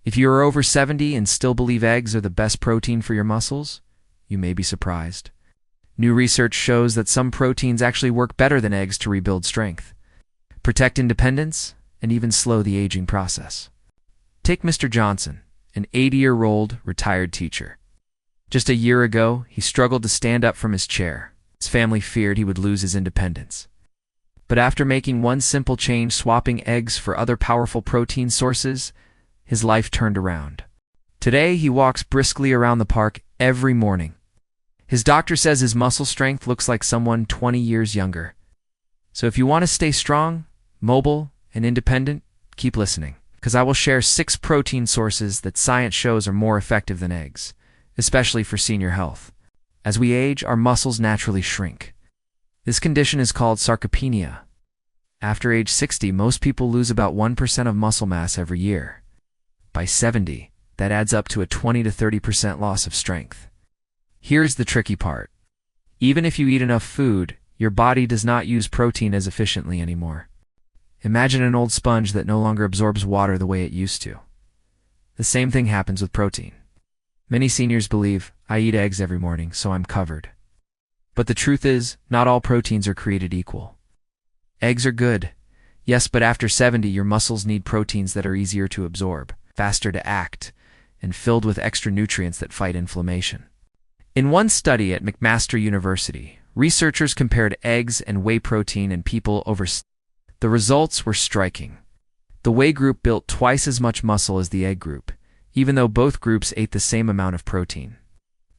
If you are over 70 and still believe eggs are the best protein for your muscles, you may be surprised. New research shows that some proteins actually work better than eggs to rebuild strength, protect independence, and even slow the aging process. Take Mr. Johnson, an 80-year-old retired teacher. Just a year ago, he struggled to stand up from his chair. His family feared he would lose his independence. But after making one simple change, swapping eggs for other powerful protein sources, his life turned around. Today, he walks briskly around the park every morning. His doctor says his muscle strength looks like someone 20 years younger. So if you want to stay strong, mobile, and independent, keep listening, because I will share 6 protein sources that science shows are more effective than eggs, especially for senior health. As we age, our muscles naturally shrink. This condition is called sarcopenia. After age 60, most people lose about 1% of muscle mass every year. By 70, that adds up to a 20 to 30% loss of strength. Here's the tricky part. Even if you eat enough food, your body does not use protein as efficiently anymore. Imagine an old sponge that no longer absorbs water the way it used to. The same thing happens with protein. Many seniors believe, I eat eggs every morning, so I'm covered. But the truth is, not all proteins are created equal. Eggs are good, yes, but after 70, your muscles need proteins that are easier to absorb, faster to act, and filled with extra nutrients that fight inflammation. In one study at McMaster University, researchers compared eggs and whey protein in people over. The results were striking. The whey group built twice as much muscle as the egg group, even though both groups ate the same amount of protein.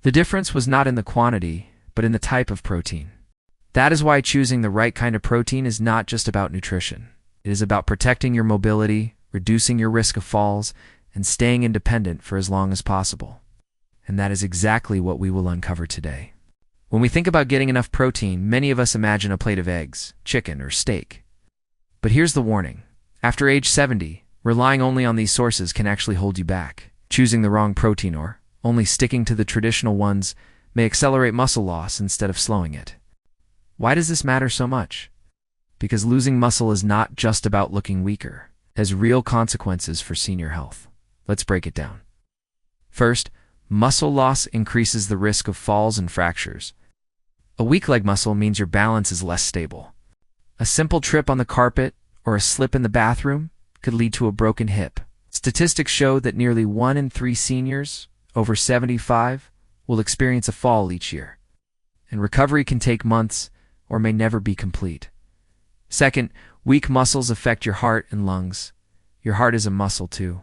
The difference was not in the quantity, but in the type of protein. That is why choosing the right kind of protein is not just about nutrition. It is about protecting your mobility, reducing your risk of falls, and staying independent for as long as possible. And that is exactly what we will uncover today. When we think about getting enough protein, many of us imagine a plate of eggs, chicken, or steak. But here's the warning. After age 70, relying only on these sources can actually hold you back. Choosing the wrong protein or only sticking to the traditional ones may accelerate muscle loss instead of slowing it. Why does this matter so much? Because losing muscle is not just about looking weaker. It has real consequences for senior health. Let's break it down. First, muscle loss increases the risk of falls and fractures. A weak leg muscle means your balance is less stable. A simple trip on the carpet or a slip in the bathroom could lead to a broken hip. Statistics show that nearly 1 in 3 seniors over 75 will experience a fall each year, and recovery can take months or may never be complete. Second, weak muscles affect your heart and lungs. Your heart is a muscle too.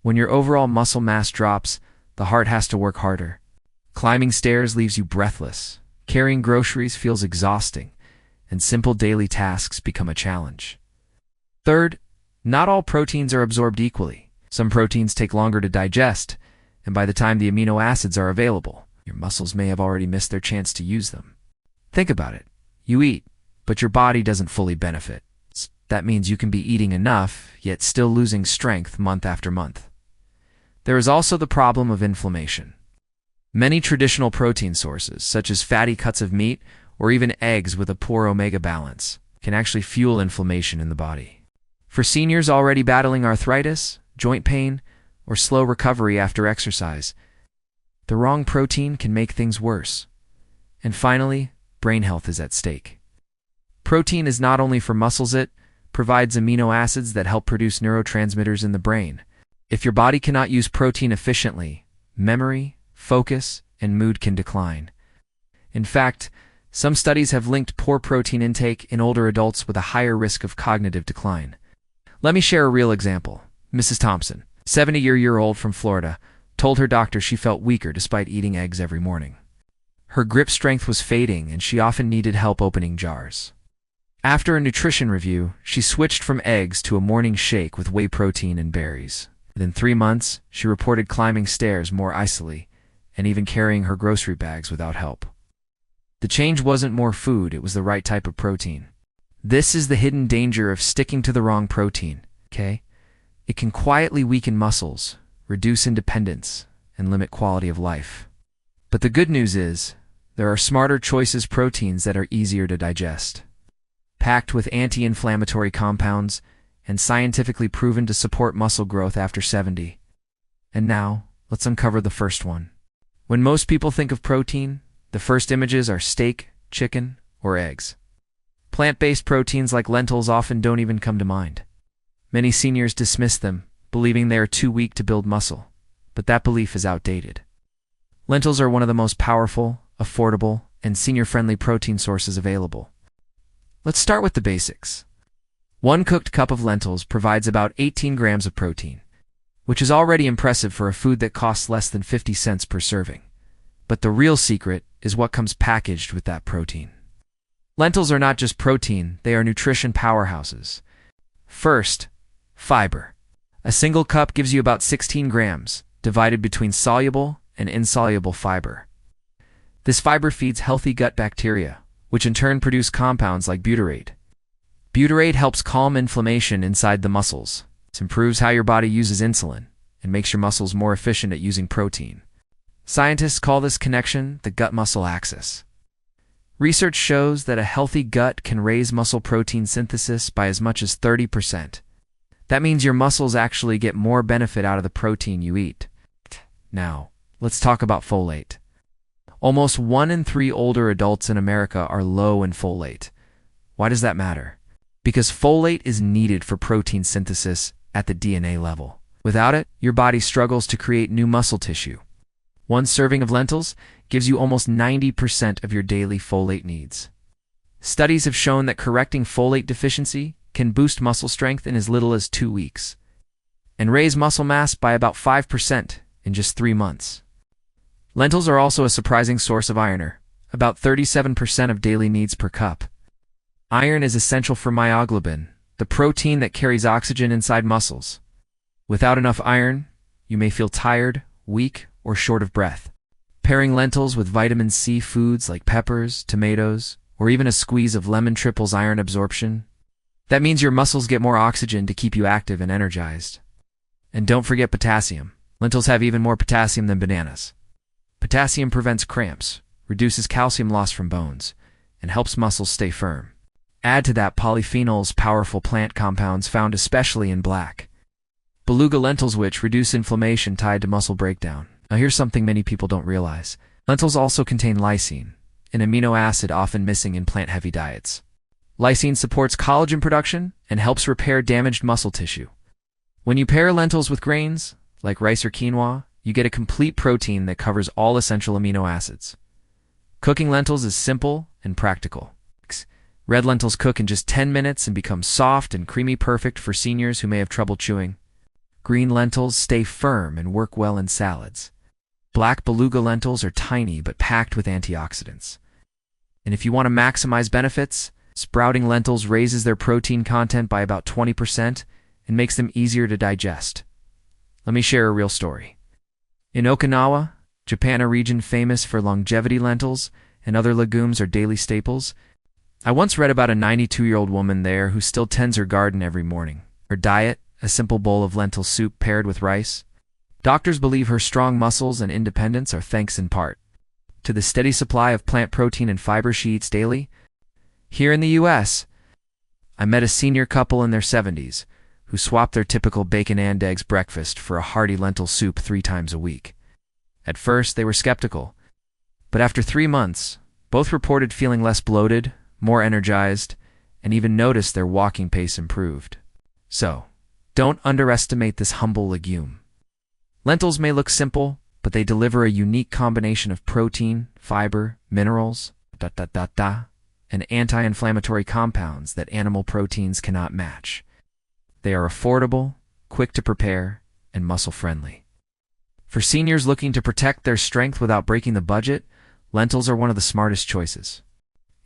When your overall muscle mass drops, the heart has to work harder. Climbing stairs leaves you breathless. Carrying groceries feels exhausting, and simple daily tasks become a challenge. Third, not all proteins are absorbed equally. Some proteins take longer to digest, and by the time the amino acids are available, your muscles may have already missed their chance to use them. Think about it. You eat, but your body doesn't fully benefit. That means you can be eating enough, yet still losing strength month after month. There is also the problem of inflammation. Many traditional protein sources, such as fatty cuts of meat or even eggs with a poor omega balance, can actually fuel inflammation in the body. For seniors already battling arthritis, joint pain, or slow recovery after exercise, the wrong protein can make things worse. And finally, brain health is at stake. Protein is not only for muscles, it provides amino acids that help produce neurotransmitters in the brain. If your body cannot use protein efficiently, memory, focus, and mood can decline. In fact, some studies have linked poor protein intake in older adults with a higher risk of cognitive decline. Let me share a real example. Mrs. Thompson, 70-year-old from Florida, told her doctor she felt weaker despite eating eggs every morning. Her grip strength was fading and she often needed help opening jars. After a nutrition review, she switched from eggs to a morning shake with whey protein and berries. Within 3 months, she reported climbing stairs more easily and even carrying her grocery bags without help. The change wasn't more food, it was the right type of protein. This is the hidden danger of sticking to the wrong protein, okay? It can quietly weaken muscles, reduce independence, and limit quality of life. But the good news is, there are smarter choices proteins that are easier to digest. Packed with anti-inflammatory compounds and scientifically proven to support muscle growth after 70. And now, let's uncover the first one. When most people think of protein, the first images are steak, chicken, or eggs. Plant-based proteins like lentils often don't even come to mind. Many seniors dismiss them, believing they are too weak to build muscle, but that belief is outdated. Lentils are one of the most powerful, affordable, and senior-friendly protein sources available. Let's start with the basics. One cooked cup of lentils provides about 18 grams of protein, which is already impressive for a food that costs less than 50 cents per serving. But the real secret is what comes packaged with that protein. Lentils are not just protein, they are nutrition powerhouses. First, fiber. A single cup gives you about 16 grams, divided between soluble and insoluble fiber. This fiber feeds healthy gut bacteria, which in turn produce compounds like butyrate. Butyrate helps calm inflammation inside the muscles. It improves how your body uses insulin and makes your muscles more efficient at using protein. Scientists call this connection the gut-muscle axis. Research shows that a healthy gut can raise muscle protein synthesis by as much as 30%. That means your muscles actually get more benefit out of the protein you eat. Now, let's talk about folate. Almost 1 in 3 older adults in America are low in folate. Why does that matter? Because folate is needed for protein synthesis at the DNA level. Without it, your body struggles to create new muscle tissue. One serving of lentils gives you almost 90% of your daily folate needs. Studies have shown that correcting folate deficiency can boost muscle strength in as little as 2 weeks and raise muscle mass by about 5% in just 3 months. Lentils are also a surprising source of iron, about 37% of daily needs per cup. Iron is essential for myoglobin, the protein that carries oxygen inside muscles. Without enough iron, you may feel tired, weak, or short of breath. Pairing lentils with vitamin C foods like peppers, tomatoes, or even a squeeze of lemon triples iron absorption. That means your muscles get more oxygen to keep you active and energized. And don't forget potassium. Lentils have even more potassium than bananas. Potassium prevents cramps, reduces calcium loss from bones, and helps muscles stay firm. Add to that polyphenols, powerful plant compounds found especially in black beluga lentils, which reduce inflammation tied to muscle breakdown. Now here's something many people don't realize. Lentils also contain lysine, an amino acid often missing in plant-heavy diets. Lysine supports collagen production and helps repair damaged muscle tissue. When you pair lentils with grains, like rice or quinoa, you get a complete protein that covers all essential amino acids. Cooking lentils is simple and practical. Red lentils cook in just 10 minutes and become soft and creamy, perfect for seniors who may have trouble chewing. Green lentils stay firm and work well in salads. Black beluga lentils are tiny but packed with antioxidants. And if you want to maximize benefits, sprouting lentils raises their protein content by about 20% and makes them easier to digest. Let me share a real story. In Okinawa, Japan, a region famous for longevity, lentils and other legumes are daily staples. I once read about a 92-year-old woman there who still tends her garden every morning. Her diet, a simple bowl of lentil soup paired with rice. Doctors believe her strong muscles and independence are thanks in part to the steady supply of plant protein and fiber she eats daily. Here in the U.S., I met a senior couple in their 70s who swapped their typical bacon and eggs breakfast for a hearty lentil soup 3 times a week. At first, they were skeptical, but after 3 months, both reported feeling less bloated, more energized, and even noticed their walking pace improved. So, don't underestimate this humble legume. Lentils may look simple, but they deliver a unique combination of protein, fiber, minerals, and anti-inflammatory compounds that animal proteins cannot match. They are affordable, quick to prepare, and muscle-friendly. For seniors looking to protect their strength without breaking the budget, lentils are one of the smartest choices.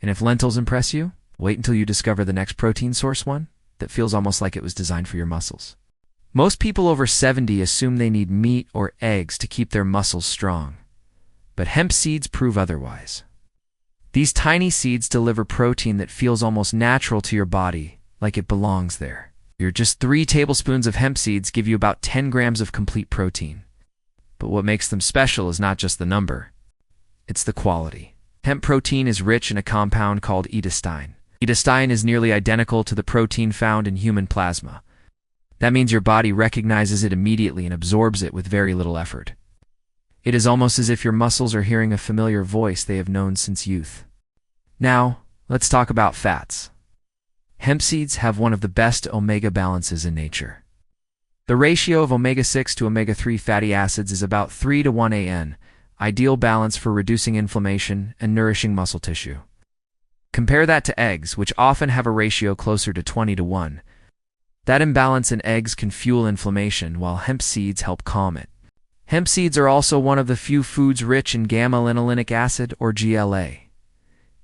And if lentils impress you, wait until you discover the next protein source one that feels almost like it was designed for your muscles. Most people over 70 assume they need meat or eggs to keep their muscles strong. But hemp seeds prove otherwise. These tiny seeds deliver protein that feels almost natural to your body, like it belongs there. Just 3 tablespoons of hemp seeds give you about 10 grams of complete protein. But what makes them special is not just the number, it's the quality. Hemp protein is rich in a compound called edastein. Edastein is nearly identical to the protein found in human plasma. That means your body recognizes it immediately and absorbs it with very little effort. It is almost as if your muscles are hearing a familiar voice they have known since youth. Now, let's talk about fats. Hemp seeds have one of the best omega balances in nature. The ratio of omega-6 to omega-3 fatty acids is about 3 to 1 an, ideal balance for reducing inflammation and nourishing muscle tissue. Compare that to eggs, which often have a ratio closer to 20 to 1. That imbalance in eggs can fuel inflammation, while hemp seeds help calm it. Hemp seeds are also one of the few foods rich in gamma-linolenic acid, or GLA.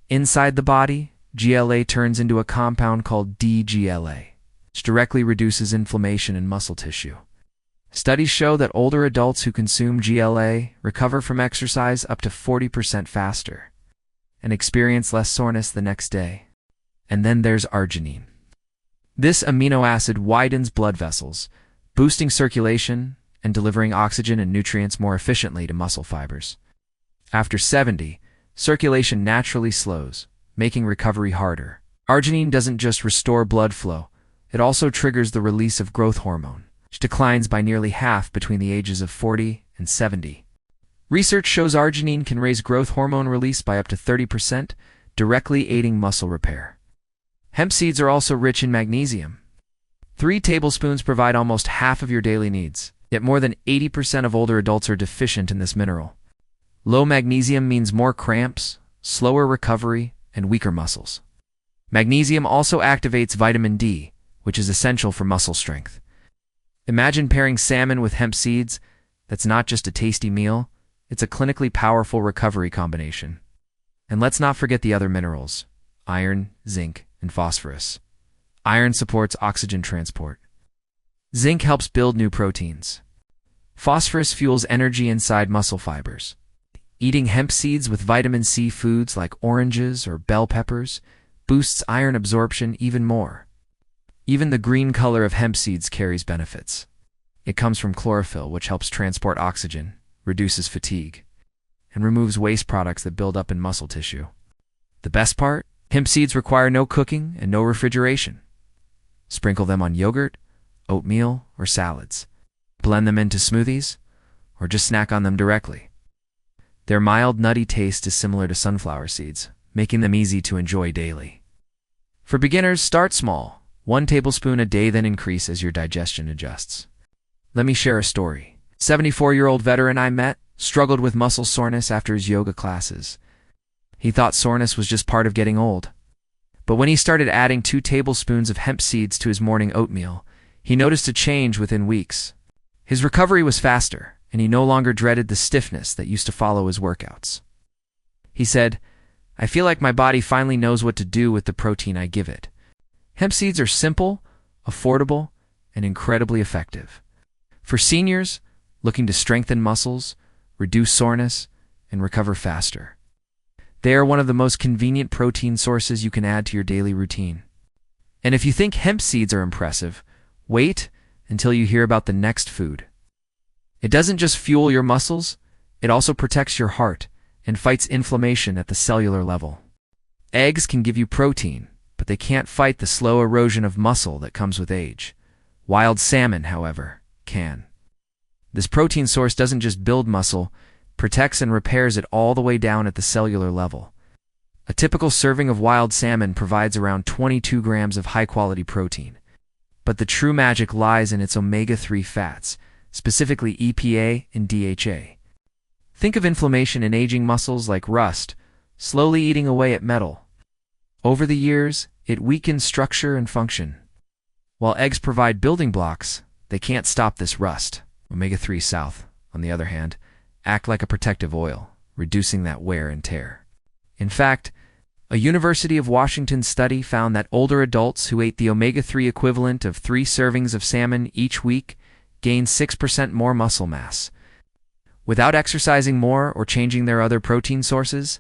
Inside the body, GLA turns into a compound called DGLA, which directly reduces inflammation in muscle tissue. Studies show that older adults who consume GLA recover from exercise up to 40% faster and experience less soreness the next day. And then there's arginine. This amino acid widens blood vessels, boosting circulation and delivering oxygen and nutrients more efficiently to muscle fibers. After 70, circulation naturally slows, making recovery harder. Arginine doesn't just restore blood flow, it also triggers the release of growth hormone, which declines by nearly half between the ages of 40 and 70. Research shows arginine can raise growth hormone release by up to 30%, directly aiding muscle repair. Hemp seeds are also rich in magnesium. 3 tablespoons provide almost half of your daily needs, yet more than 80% of older adults are deficient in this mineral. Low magnesium means more cramps, slower recovery, and weaker muscles. Magnesium also activates vitamin D, which is essential for muscle strength. Imagine pairing salmon with hemp seeds. That's not just a tasty meal, it's a clinically powerful recovery combination. And let's not forget the other minerals: iron, zinc, and phosphorus. Iron supports oxygen transport. Zinc helps build new proteins. Phosphorus fuels energy inside muscle fibers. Eating hemp seeds with vitamin C foods like oranges or bell peppers boosts iron absorption even more. Even the green color of hemp seeds carries benefits. It comes from chlorophyll, which helps transport oxygen, reduces fatigue, and removes waste products that build up in muscle tissue. The best part? Hemp seeds require no cooking and no refrigeration. Sprinkle them on yogurt, oatmeal, or salads. Blend them into smoothies, or just snack on them directly. Their mild, nutty taste is similar to sunflower seeds, making them easy to enjoy daily. For beginners, start small. 1 tablespoon a day, then increase as your digestion adjusts. Let me share a story. 74-year-old veteran I met struggled with muscle soreness after his yoga classes. He thought soreness was just part of getting old. But when he started adding 2 tablespoons of hemp seeds to his morning oatmeal, he noticed a change within weeks. His recovery was faster, and he no longer dreaded the stiffness that used to follow his workouts. He said, "I feel like my body finally knows what to do with the protein I give it." Hemp seeds are simple, affordable, and incredibly effective. For seniors looking to strengthen muscles, reduce soreness, and recover faster, they are one of the most convenient protein sources you can add to your daily routine. And if you think hemp seeds are impressive, wait until you hear about the next food. It doesn't just fuel your muscles, it also protects your heart and fights inflammation at the cellular level. Eggs can give you protein, but they can't fight the slow erosion of muscle that comes with age. Wild salmon, however, can. This protein source doesn't just build muscle, protects and repairs it all the way down at the cellular level. A typical serving of wild salmon provides around 22 grams of high-quality protein. But the true magic lies in its omega-3 fats, specifically EPA and DHA. Think of inflammation in aging muscles like rust, slowly eating away at metal. Over the years, it weakens structure and function. While eggs provide building blocks, they can't stop this rust. Omega-3 south, on the other hand, act like a protective oil, reducing that wear and tear. In fact, a University of Washington study found that older adults who ate the omega-3 equivalent of 3 servings of salmon each week gained 6% more muscle mass. Without exercising more or changing their other protein sources.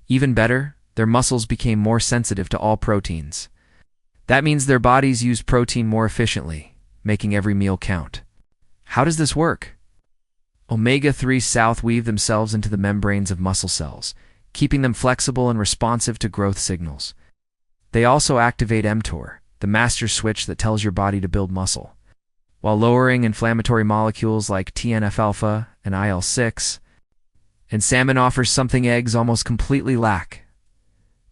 Even better, their muscles became more sensitive to all proteins. That means their bodies use protein more efficiently, making every meal count. How does this work? Omega-3 south weave themselves into the membranes of muscle cells, keeping them flexible and responsive to growth signals. They also activate mTOR, the master switch that tells your body to build muscle. while lowering inflammatory molecules like TNF-alpha and IL-6, and salmon offers something eggs almost completely lack.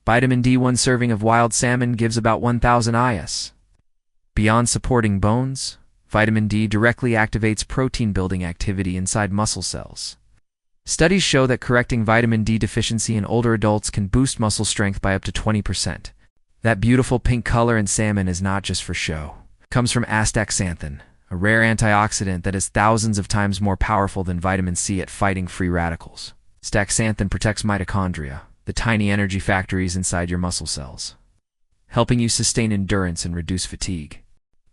Vitamin D. One serving of wild salmon gives about 1,000 IS. Beyond supporting bones, vitamin D directly activates protein-building activity inside muscle cells. Studies show that correcting vitamin D deficiency in older adults can boost muscle strength by up to 20%. That beautiful pink color in salmon is not just for show. It comes from astaxanthin, a rare antioxidant that is thousands of times more powerful than vitamin C at fighting free radicals. Astaxanthin protects mitochondria, the tiny energy factories inside your muscle cells, helping you sustain endurance and reduce fatigue.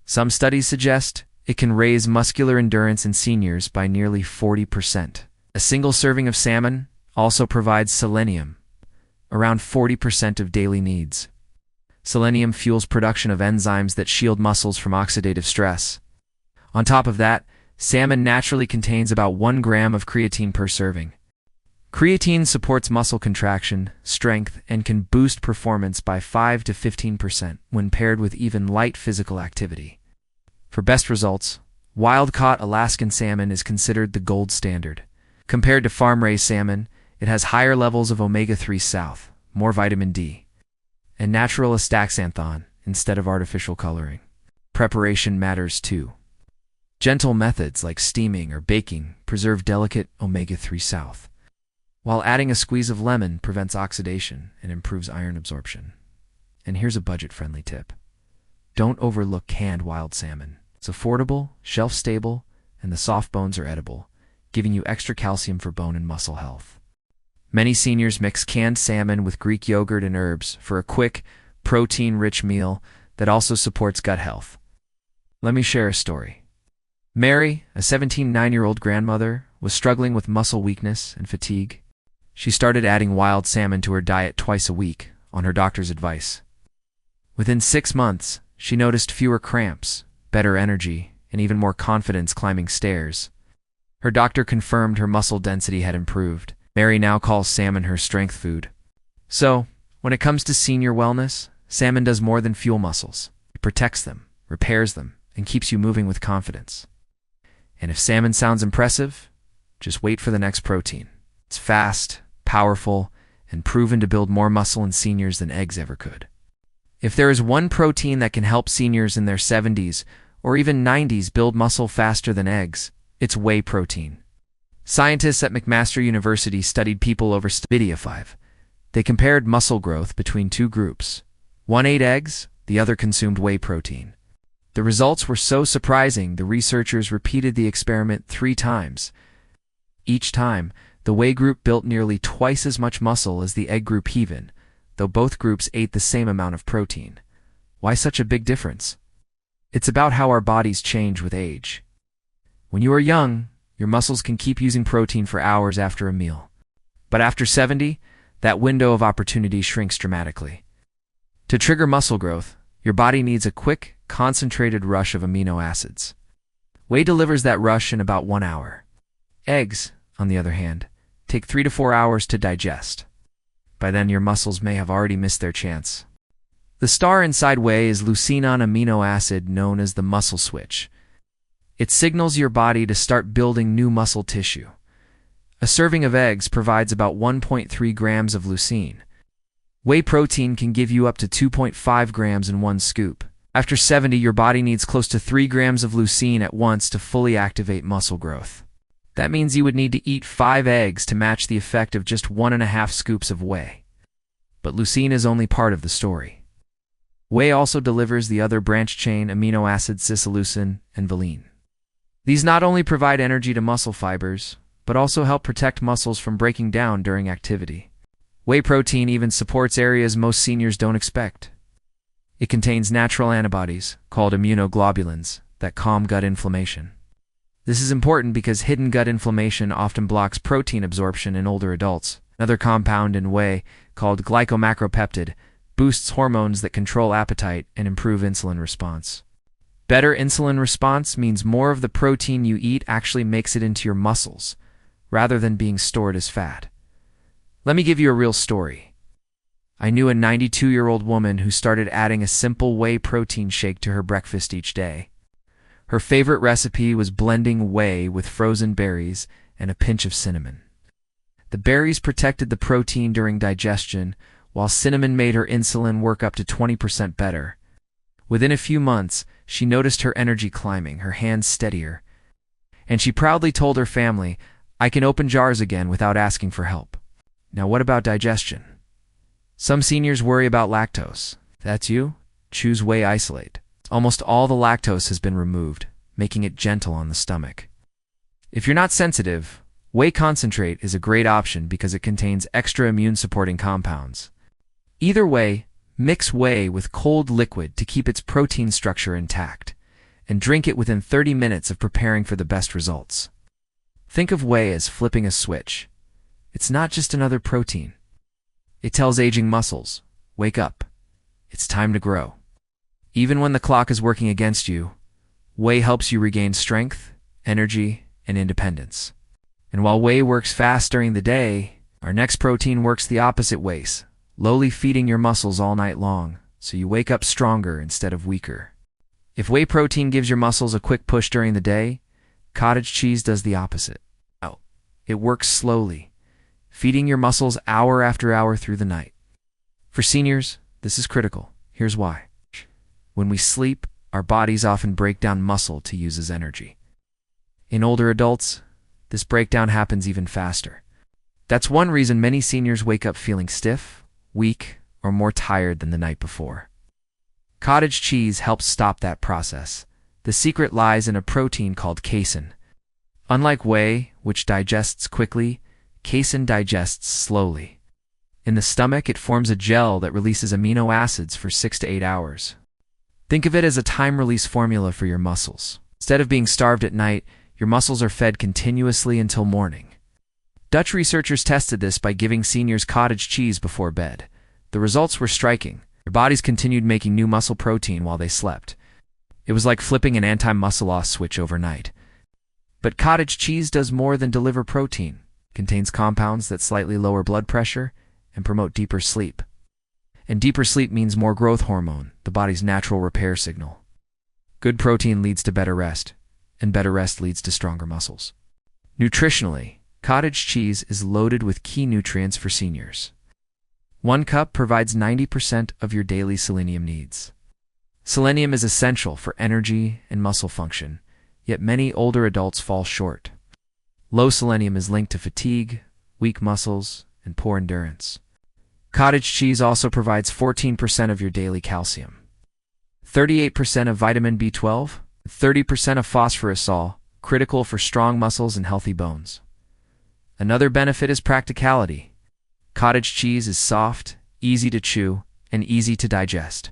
Some studies suggest it can raise muscular endurance in seniors by nearly 40%. A single serving of salmon also provides selenium, around 40% of daily needs. Selenium fuels production of enzymes that shield muscles from oxidative stress. On top of that, salmon naturally contains about 1 gram of creatine per serving. Creatine supports muscle contraction, strength, and can boost performance by 5 to 15% when paired with even light physical activity. For best results, wild-caught Alaskan salmon is considered the gold standard. Compared to farm-raised salmon, it has higher levels of omega-3 south, more vitamin D, and natural astaxanthin instead of artificial coloring. Preparation matters too. Gentle methods like steaming or baking preserve delicate omega-3 south, while adding a squeeze of lemon prevents oxidation and improves iron absorption. And here's a budget-friendly tip. Don't overlook canned wild salmon. It's affordable, shelf-stable, and the soft bones are edible, giving you extra calcium for bone and muscle health. Many seniors mix canned salmon with Greek yogurt and herbs for a quick, protein-rich meal that also supports gut health. Let me share a story. Mary, a 17-9-year-old grandmother, was struggling with muscle weakness and fatigue. She started adding wild salmon to her diet twice a week, on her doctor's advice. Within 6 months, she noticed fewer cramps, better energy, and even more confidence climbing stairs. Her doctor confirmed her muscle density had improved. Mary now calls salmon her strength food. So, when it comes to senior wellness, salmon does more than fuel muscles. It protects them, repairs them, and keeps you moving with confidence. And if salmon sounds impressive, just wait for the next protein. It's fast, powerful, and proven to build more muscle in seniors than eggs ever could. If there is one protein that can help seniors in their 70s or even 90s build muscle faster than eggs, it's whey protein. Scientists at McMaster University studied people over Video 5. They compared muscle growth between two groups. One ate eggs, the other consumed whey protein. The results were so surprising, the researchers repeated the experiment 3 times. Each time, the whey group built nearly twice as much muscle as the egg group even, though both groups ate the same amount of protein. Why such a big difference? It's about how our bodies change with age. When you are young, your muscles can keep using protein for hours after a meal. But after 70, that window of opportunity shrinks dramatically. To trigger muscle growth, your body needs a quick, concentrated rush of amino acids. Whey delivers that rush in about 1 hour. Eggs, on the other hand, take 3 to 4 hours to digest. By then, your muscles may have already missed their chance. The star inside whey is leucine amino acid known as the muscle switch. It signals your body to start building new muscle tissue. A serving of eggs provides about 1.3 grams of leucine. Whey protein can give you up to 2.5 grams in one scoop. After 70, your body needs close to 3 grams of leucine at once to fully activate muscle growth. That means you would need to eat 5 eggs to match the effect of just 1.5 scoops of whey. But leucine is only part of the story. Whey also delivers the other branch-chain amino acids cycloleucin and valine. These not only provide energy to muscle fibers, but also help protect muscles from breaking down during activity. Whey protein even supports areas most seniors don't expect. It contains natural antibodies, called immunoglobulins, that calm gut inflammation. This is important because hidden gut inflammation often blocks protein absorption in older adults. Another compound in whey, called glycomacropeptide, boosts hormones that control appetite and improve insulin response. Better insulin response means more of the protein you eat actually makes it into your muscles, rather than being stored as fat. Let me give you a real story. I knew a 92-year-old woman who started adding a simple whey protein shake to her breakfast each day. Her favorite recipe was blending whey with frozen berries and a pinch of cinnamon. The berries protected the protein during digestion, while cinnamon made her insulin work up to 20% better. Within a few months, she noticed her energy climbing, her hands steadier, and she proudly told her family, "I can open jars again without asking for help." Now what about digestion? Some seniors worry about lactose. If that's you, choose Whey Isolate. Almost all the lactose has been removed, making it gentle on the stomach. If you're not sensitive, Whey Concentrate is a great option because it contains extra immune-supporting compounds. Either way, mix whey with cold liquid to keep its protein structure intact, and drink it within 30 minutes of preparing for the best results. Think of whey as flipping a switch. It's not just another protein. It tells aging muscles, wake up. It's time to grow. Even when the clock is working against you, whey helps you regain strength, energy, and independence. And while whey works fast during the day, our next protein works the opposite ways, slowly feeding your muscles all night long, so you wake up stronger instead of weaker. If whey protein gives your muscles a quick push during the day, cottage cheese does the opposite. It works slowly, feeding your muscles hour after hour through the night. For seniors, this is critical. Here's why. When we sleep, our bodies often break down muscle to use as energy. In older adults, this breakdown happens even faster. That's one reason many seniors wake up feeling stiff, weak, or more tired than the night before. Cottage cheese helps stop that process. The secret lies in a protein called casein. Unlike whey, which digests quickly, casein digests slowly. In the stomach, it forms a gel that releases amino acids for 6 to 8 hours. Think of it as a time-release formula for your muscles. Instead of being starved at night, your muscles are fed continuously until morning. Dutch researchers tested this by giving seniors cottage cheese before bed. The results were striking. Their bodies continued making new muscle protein while they slept. It was like flipping an anti-muscle loss switch overnight. But cottage cheese does more than deliver protein. It contains compounds that slightly lower blood pressure and promote deeper sleep. And deeper sleep means more growth hormone, the body's natural repair signal. Good protein leads to better rest, and better rest leads to stronger muscles. Nutritionally, cottage cheese is loaded with key nutrients for seniors. 1 cup provides 90% of your daily selenium needs. Selenium is essential for energy and muscle function, yet many older adults fall short. Low selenium is linked to fatigue, weak muscles, and poor endurance. Cottage cheese also provides 14% of your daily calcium, 38% of vitamin B12, 30% of phosphorus, all critical for strong muscles and healthy bones. Another benefit is practicality. Cottage cheese is soft, easy to chew, and easy to digest.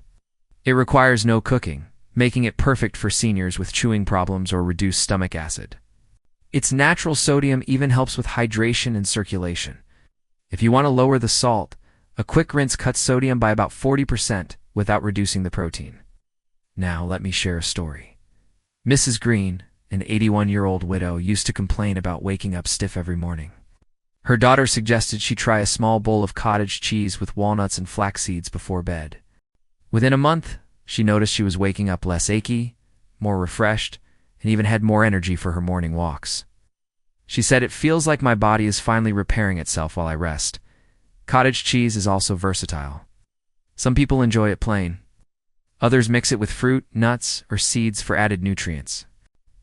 It requires no cooking, making it perfect for seniors with chewing problems or reduced stomach acid. Its natural sodium even helps with hydration and circulation. If you want to lower the salt, a quick rinse cuts sodium by about 40% without reducing the protein. Now let me share a story. Mrs. Green, an 81-year-old widow, used to complain about waking up stiff every morning. Her daughter suggested she try a small bowl of cottage cheese with walnuts and flax seeds before bed. Within a month, she noticed she was waking up less achy, more refreshed, and even had more energy for her morning walks. She said, "It feels like my body is finally repairing itself while I rest." Cottage cheese is also versatile. Some people enjoy it plain. Others mix it with fruit, nuts, or seeds for added nutrients.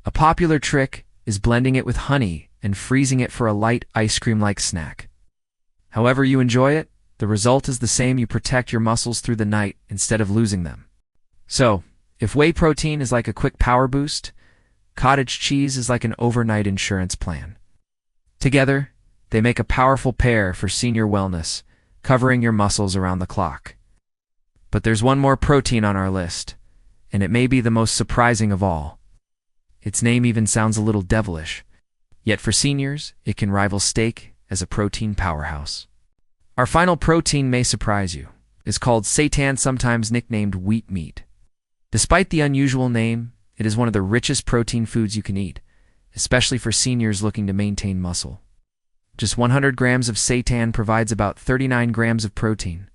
A popular trick is blending it with honey and freezing it for a light ice cream-like snack. However you enjoy it, the result is the same: you protect your muscles through the night instead of losing them. So, if whey protein is like a quick power boost, cottage cheese is like an overnight insurance plan. Together, they make a powerful pair for senior wellness, covering your muscles around the clock. But there's one more protein on our list, and it may be the most surprising of all. Its name even sounds a little devilish, yet for seniors, it can rival steak as a protein powerhouse. Our final protein may surprise you. It's called Seitan, sometimes nicknamed wheat meat. Despite the unusual name, it is one of the richest protein foods you can eat, especially for seniors looking to maintain muscle. Just 100 grams of seitan provides about 39 grams of protein.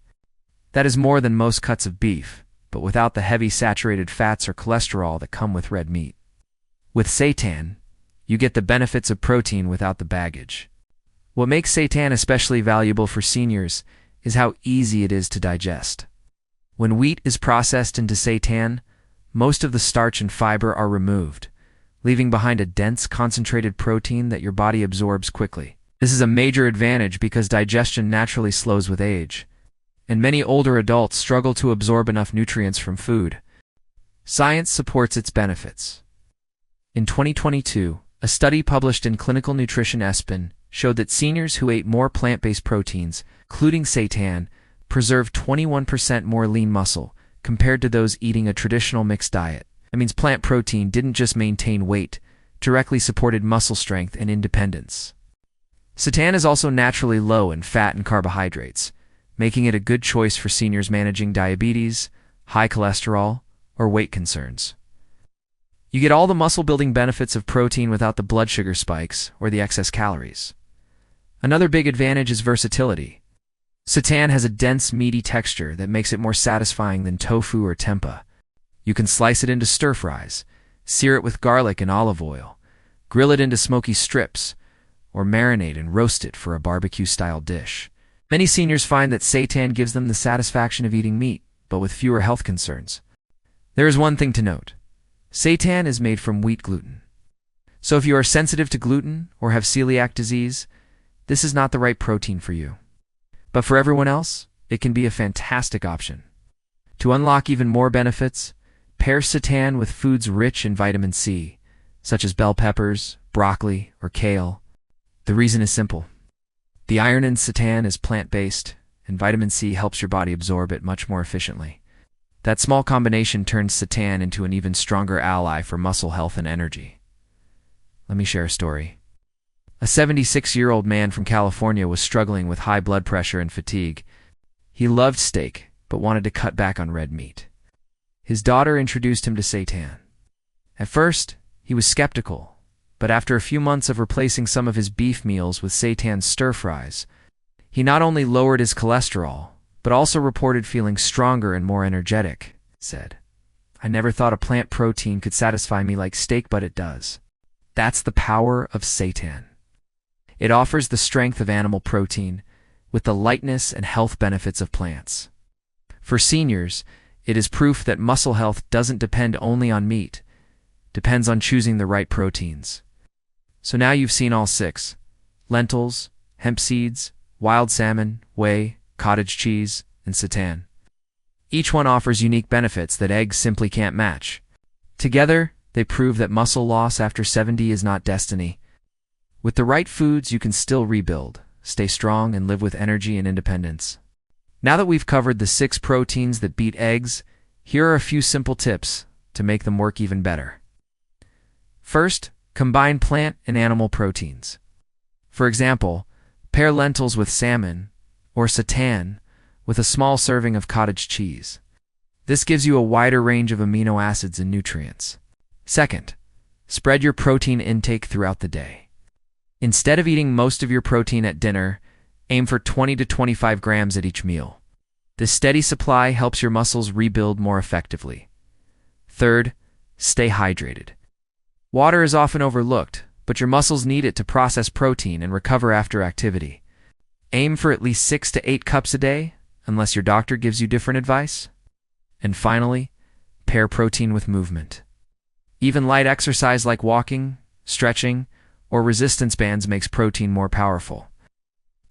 That is more than most cuts of beef, but without the heavy saturated fats or cholesterol that come with red meat. With Seitan, you get the benefits of protein without the baggage. What makes Seitan especially valuable for seniors is how easy it is to digest. When wheat is processed into Seitan, most of the starch and fiber are removed, leaving behind a dense, concentrated protein that your body absorbs quickly. This is a major advantage because digestion naturally slows with age, and many older adults struggle to absorb enough nutrients from food. Science supports its benefits. In 2022, a study published in Clinical Nutrition ESPN showed that seniors who ate more plant-based proteins, including Seitan, preserved 21% more lean muscle compared to those eating a traditional mixed diet. That means plant protein didn't just maintain weight, directly supported muscle strength and independence. Seitan is also naturally low in fat and carbohydrates, making it a good choice for seniors managing diabetes, high cholesterol, or weight concerns. You get all the muscle-building benefits of protein without the blood sugar spikes or the excess calories. Another big advantage is versatility. Seitan has a dense, meaty texture that makes it more satisfying than tofu or tempeh. You can slice it into stir-fries, sear it with garlic and olive oil, grill it into smoky strips, or marinate and roast it for a barbecue-style dish. Many seniors find that Seitan gives them the satisfaction of eating meat, but with fewer health concerns. There is one thing to note. Seitan is made from wheat gluten. So if you are sensitive to gluten or have celiac disease, this is not the right protein for you. But for everyone else, it can be a fantastic option. To unlock even more benefits, pair Seitan with foods rich in vitamin C, such as bell peppers, broccoli, or kale. The reason is simple. The iron in Seitan is plant-based, and vitamin C helps your body absorb it much more efficiently. That small combination turns Seitan into an even stronger ally for muscle health and energy. Let me share a story. A 76-year-old man from California was struggling with high blood pressure and fatigue. He loved steak, but wanted to cut back on red meat. His daughter introduced him to Seitan. At first, he was skeptical, but after a few months of replacing some of his beef meals with Seitan stir-fries, he not only lowered his cholesterol, but also reported feeling stronger and more energetic. Said, "I never thought a plant protein could satisfy me like steak, but it does." That's the power of Seitan. It offers the strength of animal protein with the lightness and health benefits of plants. For seniors, it is proof that muscle health doesn't depend only on meat, depends on choosing the right proteins. So now you've seen all 6: lentils, hemp seeds, wild salmon, whey, cottage cheese, and Seitan. Each one offers unique benefits that eggs simply can't match. Together, they prove that muscle loss after 70 is not destiny. With the right foods, you can still rebuild, stay strong, and live with energy and independence. Now that we've covered the 6 proteins that beat eggs, here are a few simple tips to make them work even better. First, combine plant and animal proteins. For example, pair lentils with salmon, or Seitan with a small serving of cottage cheese. This gives you a wider range of amino acids and nutrients. Second, spread your protein intake throughout the day. Instead of eating most of your protein at dinner, aim for 20 to 25 grams at each meal. This steady supply helps your muscles rebuild more effectively. Third, stay hydrated. Water is often overlooked, but your muscles need it to process protein and recover after activity. Aim for at least 6 to 8 cups a day, unless your doctor gives you different advice. And finally, pair protein with movement. Even light exercise like walking, stretching, or resistance bands makes protein more powerful.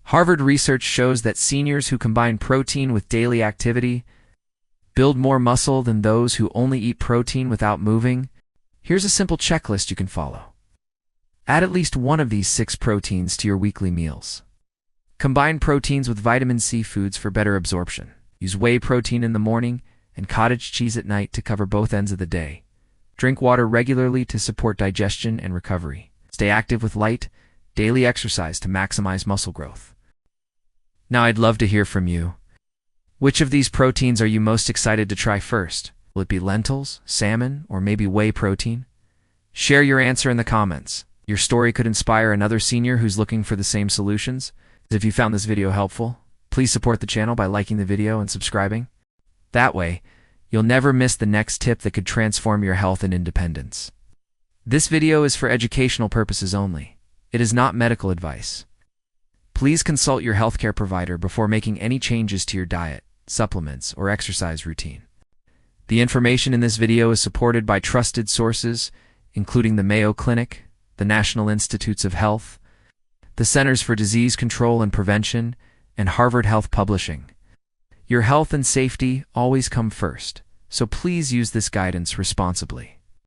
Harvard research shows that seniors who combine protein with daily activity build more muscle than those who only eat protein without moving. Here's a simple checklist you can follow. Add at least one of these 6 proteins to your weekly meals. Combine proteins with vitamin C foods for better absorption. Use whey protein in the morning and cottage cheese at night to cover both ends of the day. Drink water regularly to support digestion and recovery. Stay active with light, daily exercise to maximize muscle growth. Now I'd love to hear from you. Which of these proteins are you most excited to try first? Will it be lentils, salmon, or maybe whey protein? Share your answer in the comments. Your story could inspire another senior who's looking for the same solutions. If you found this video helpful, please support the channel by liking the video and subscribing. That way, you'll never miss the next tip that could transform your health and independence. This video is for educational purposes only. It is not medical advice. Please consult your healthcare provider before making any changes to your diet, supplements, or exercise routine. The information in this video is supported by trusted sources, including the Mayo Clinic, the National Institutes of Health, the Centers for Disease Control and Prevention, and Harvard Health Publishing. Your health and safety always come first, so please use this guidance responsibly.